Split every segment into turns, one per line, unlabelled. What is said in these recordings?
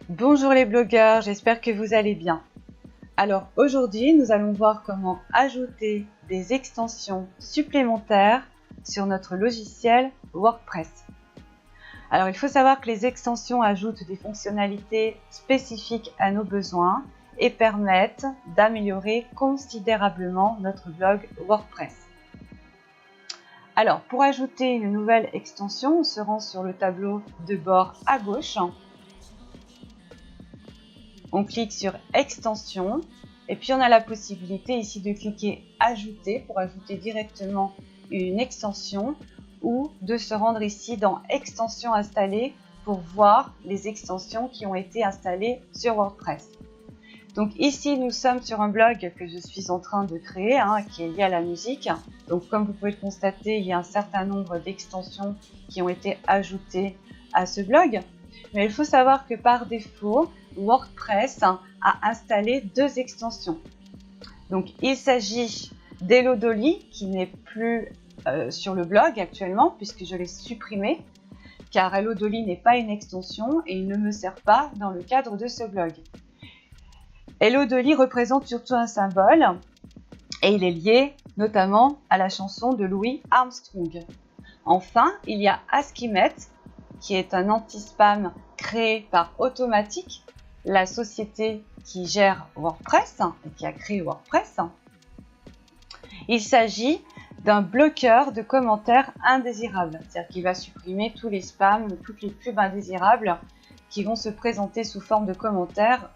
Bonjour les blogueurs, j'espère que vous allez bien. Alors aujourd'hui, nous allons voir comment ajouter des extensions supplémentaires sur notre logiciel WordPress. Alors il faut savoir que les extensions ajoutent des fonctionnalités spécifiques à nos besoins et permettent d'améliorer considérablement notre blog WordPress. Alors pour ajouter une nouvelle extension, on se rend sur le tableau de bord à gauche. On clique sur Extensions et puis on a la possibilité ici de cliquer Ajouter pour ajouter directement une extension ou de se rendre ici dans Extensions installées pour voir les extensions qui ont été installées sur WordPress. Donc ici nous sommes sur un blog que je suis en train de créer qui est lié à la musique. Donc comme vous pouvez le constater, il y a un certain nombre d'extensions qui ont été ajoutées à ce blog. Mais il faut savoir que par défaut, WordPress a installé deux extensions. Donc il s'agit d'Hello Dolly qui n'est plus sur le blog actuellement puisque je l'ai supprimé car Hello Dolly n'est pas une extension et il ne me sert pas dans le cadre de ce blog. Hello Dolly représente surtout un symbole et il est lié notamment à la chanson de Louis Armstrong. Enfin, il y a Askimet qui est un anti-spam créé par Automattic, la société qui gère WordPress et qui a créé WordPress. Il s'agit d'un bloqueur de commentaires indésirables, c'est-à-dire qu'il va supprimer tous les spams, toutes les pubs indésirables qui vont se présenter sous forme de commentaires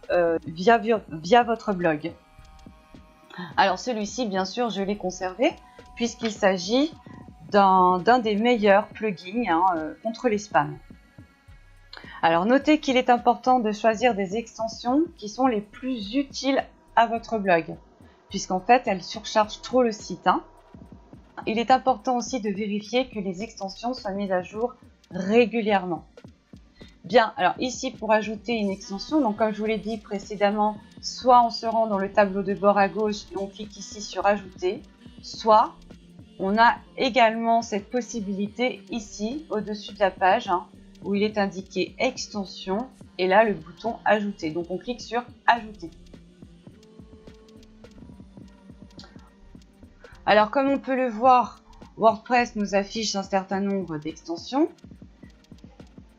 via votre blog. Alors celui-ci, bien sûr, je l'ai conservé puisqu'il s'agit d'un des meilleurs plugins contre les spams. Alors notez qu'il est important de choisir des extensions qui sont les plus utiles à votre blog, puisqu'en fait elles surchargent trop le site. Il est important aussi de vérifier que les extensions soient mises à jour régulièrement. Bien, alors ici pour ajouter une extension, donc comme je vous l'ai dit précédemment, soit on se rend dans le tableau de bord à gauche et on clique ici sur Ajouter, soit on a également cette possibilité ici au-dessus de la page où il est indiqué Extension et là le bouton Ajouter. Donc on clique sur Ajouter. Alors comme on peut le voir, WordPress nous affiche un certain nombre d'extensions.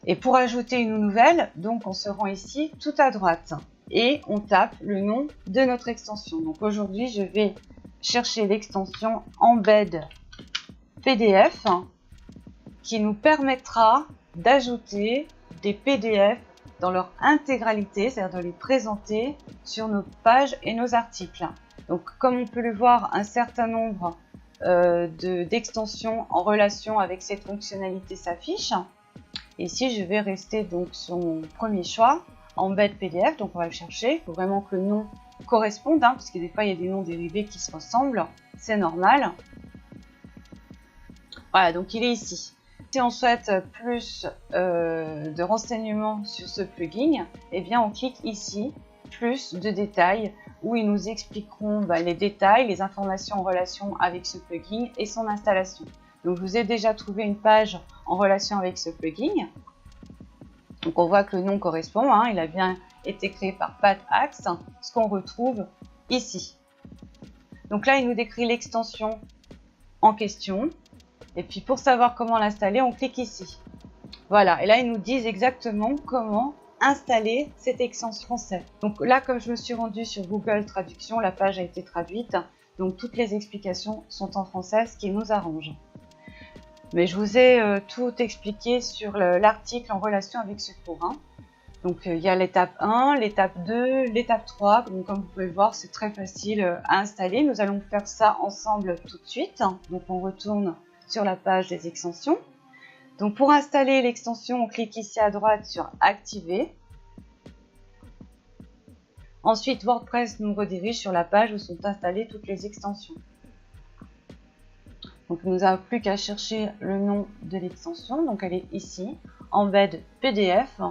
Et pour ajouter une nouvelle, donc on se rend ici tout à droite et on tape le nom de notre extension. Donc aujourd'hui, je vais chercher l'extension Embed PDF qui nous permettra d'ajouter des PDF dans leur intégralité, c'est-à-dire de les présenter sur nos pages et nos articles. Donc comme on peut le voir, un certain nombre d'extensions en relation avec cette fonctionnalité s'affichent. Ici, je vais rester donc sur mon premier choix, Embed PDF, donc on va le chercher. Il faut vraiment que le nom corresponde, parce que des fois il y a des noms dérivés qui se ressemblent, c'est normal. Voilà, donc il est ici. Si on souhaite plus de renseignements sur ce plugin, eh bien on clique ici, plus de détails, où ils nous expliqueront les détails, les informations en relation avec ce plugin et son installation. Donc je vous ai déjà trouvé une page en relation avec ce plugin. Donc on voit que le nom correspond, il a bien été créé par Pat Axe, ce qu'on retrouve ici. Donc là, il nous décrit l'extension en question. Et puis pour savoir comment l'installer, on clique ici. Voilà, et là, ils nous disent exactement comment installer cette extension française. Donc là, comme je me suis rendue sur Google Traduction, la page a été traduite. Donc toutes les explications sont en français, ce qui nous arrange. Mais je vous ai tout expliqué sur l'article en relation avec ce cours. Donc il y a l'étape 1, l'étape 2, l'étape 3. Donc comme vous pouvez le voir, c'est très facile à installer. Nous allons faire ça ensemble tout de suite. Donc on retourne sur la page des extensions. Donc pour installer l'extension, on clique ici à droite sur Activer. Ensuite, WordPress nous redirige sur la page où sont installées toutes les extensions. Donc, nous n'avons plus qu'à chercher le nom de l'extension. Donc, elle est ici, Embed PDF.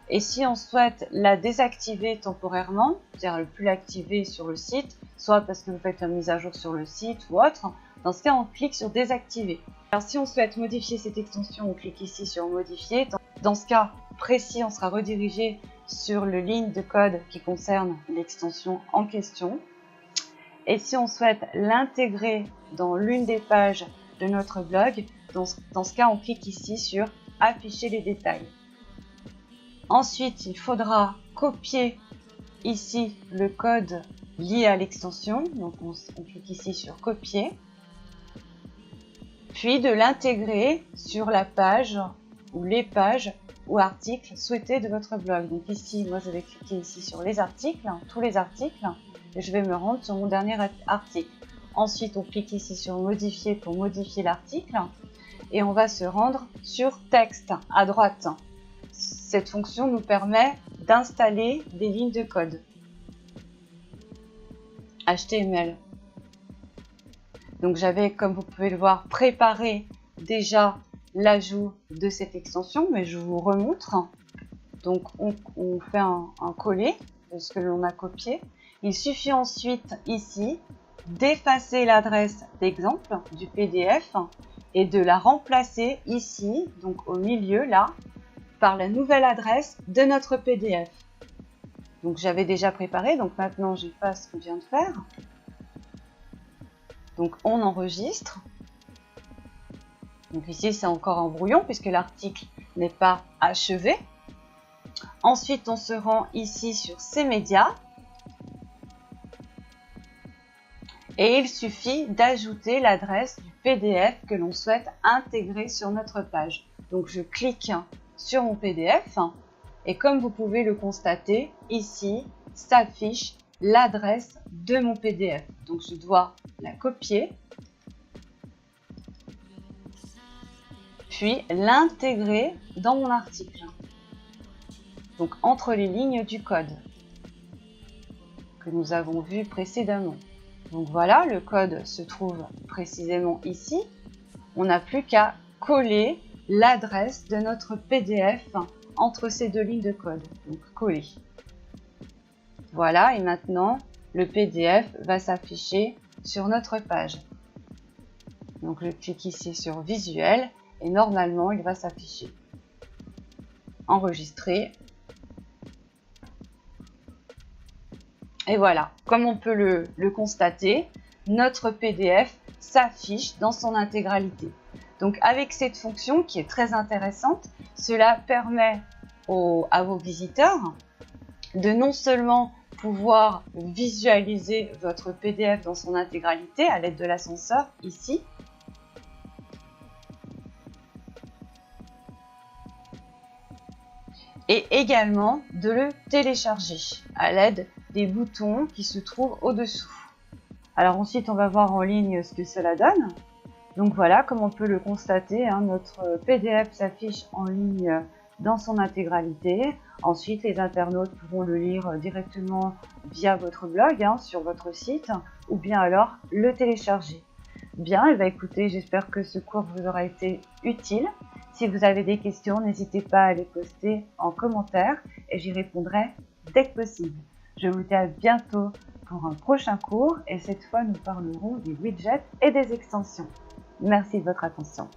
Et si on souhaite la désactiver temporairement, c'est-à-dire ne plus l'activer sur le site, soit parce que vous faites une mise à jour sur le site ou autre, dans ce cas, on clique sur Désactiver. Alors, si on souhaite modifier cette extension, on clique ici sur Modifier. Dans ce cas précis, on sera redirigé sur le ligne de code qui concerne l'extension en question. Et si on souhaite l'intégrer dans l'une des pages de notre blog, dans ce cas, on clique ici sur « Afficher les détails ». Ensuite, il faudra copier ici le code lié à l'extension. Donc, on clique ici sur « Copier ». Puis de l'intégrer sur la page ou les pages ou articles souhaités de votre blog. Donc ici, moi je vais cliquer ici sur les articles, tous les articles, et je vais me rendre sur mon dernier article. Ensuite, on clique ici sur modifier pour modifier l'article et on va se rendre sur texte à droite. Cette fonction nous permet d'installer des lignes de code HTML. Donc j'avais, comme vous pouvez le voir, préparé déjà l'ajout de cette extension, mais je vous remontre. Donc on fait un coller de ce que l'on a copié. Il suffit ensuite ici d'effacer l'adresse d'exemple du PDF et de la remplacer ici, donc au milieu là, par la nouvelle adresse de notre PDF. Donc j'avais déjà préparé, donc maintenant j'efface ce qu'on vient de faire. Donc on enregistre. Donc ici c'est encore en brouillon puisque l'article n'est pas achevé. Ensuite on se rend ici sur ces médias. Et il suffit d'ajouter l'adresse du PDF que l'on souhaite intégrer sur notre page. Donc je clique sur mon PDF et comme vous pouvez le constater, ici s'affiche l'adresse de mon PDF. Donc je dois la copier, puis l'intégrer dans mon article. Donc entre les lignes du code que nous avons vu précédemment. Donc voilà, le code se trouve précisément ici. On n'a plus qu'à coller l'adresse de notre PDF entre ces deux lignes de code. Donc coller. Voilà, et maintenant, le PDF va s'afficher sur notre page. Donc je clique ici sur Visuel et normalement, il va s'afficher. Enregistrer. Et voilà, comme on peut le constater, notre PDF s'affiche dans son intégralité. Donc avec cette fonction qui est très intéressante, cela permet à vos visiteurs de non seulement pouvoir visualiser votre PDF dans son intégralité à l'aide de l'ascenseur ici, et également de le télécharger à l'aide des boutons qui se trouvent au-dessous. Alors ensuite, on va voir en ligne ce que cela donne. Donc voilà, comme on peut le constater, notre PDF s'affiche en ligne dans son intégralité. Ensuite, les internautes pourront le lire directement via votre blog, sur votre site, ou bien alors le télécharger. Bien, et bien écoutez, j'espère que ce cours vous aura été utile. Si vous avez des questions, n'hésitez pas à les poster en commentaire et j'y répondrai dès que possible. Je vous dis à bientôt pour un prochain cours et cette fois nous parlerons des widgets et des extensions. Merci de votre attention.